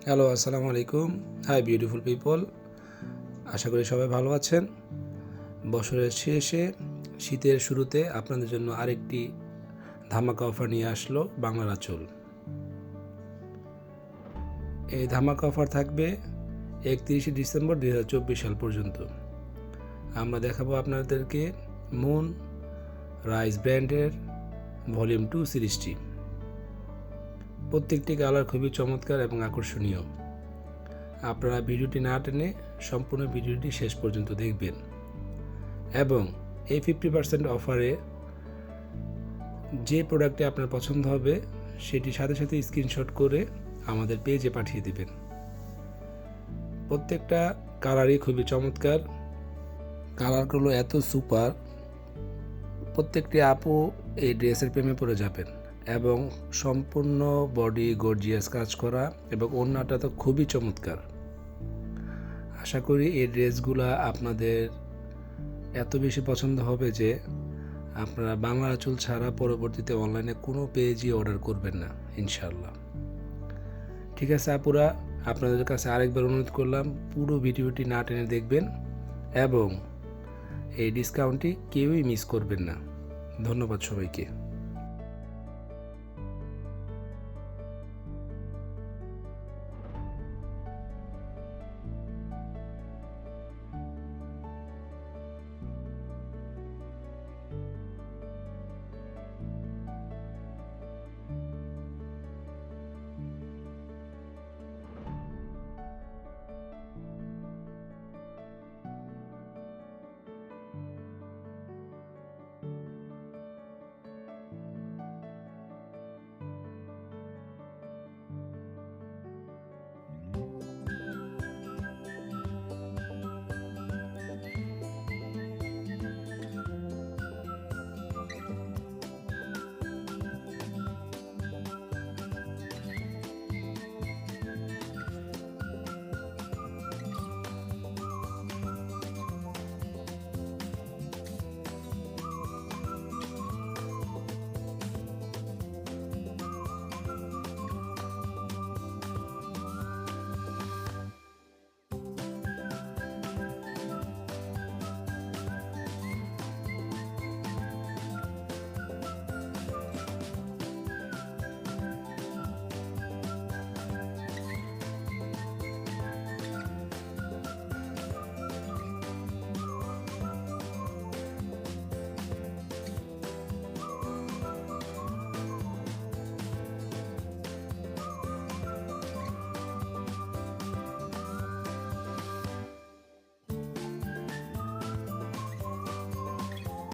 Hello, আসসালামু আলাইকুম। Hi beautiful people, আশা করি সবাই ভালো আছেন। বছরের শেষে শীতের শুরুতে আপনাদের জন্য আরেকটি ধামাকা অফার নিয়ে আসলো বাংলার আঁচল। এই ধামাকা অফার থাকবে 31শে ডিসেম্বর 2024 সাল পর্যন্ত। আমরা দেখাবো আপনাদেরকে মুন রাইস ব্র্যান্ডের ভলিউম 2 সিরিজটি। প্রত্যেকটি কালার খুবই চমৎকার এবং আকর্ষণীয়। আপনারা ভিডিওটি না টেনে সম্পূর্ণ ভিডিওটি শেষ পর্যন্ত দেখবেন এবং এই 50% অফারে যে প্রোডাক্টটি আপনার পছন্দ হবে সেটি সাথে সাথে স্ক্রিনশট করে আমাদের পেজে পাঠিয়ে দেবেন। প্রত্যেকটা কালারই খুবই চমৎকার, কালারগুলো এত সুপার, প্রত্যেকটি আপু এই ড্রেসের প্রেমে পড়ে যাবেন এবং সম্পূর্ণ বডি গর্জিয়াস কাজ করা এবং ওড়নাটা তো খুবই চমৎকার। আশা করি এই ড্রেসগুলো আপনাদের এত বেশি পছন্দ হবে যে আপনারা বাংলা আঁচল ছাড়া পরবর্তীতে অনলাইনে কোনো পেজই অর্ডার করবেন না ইনশাআল্লাহ। ঠিক আছে আপুরা, আপনাদের কাছে আরেকবার অনুরোধ করলাম, পুরো ভিডিওটি না টেনে দেখবেন এবং এই ডিসকাউন্টটি কেউই মিস করবেন না। ধন্যবাদ সবাইকে।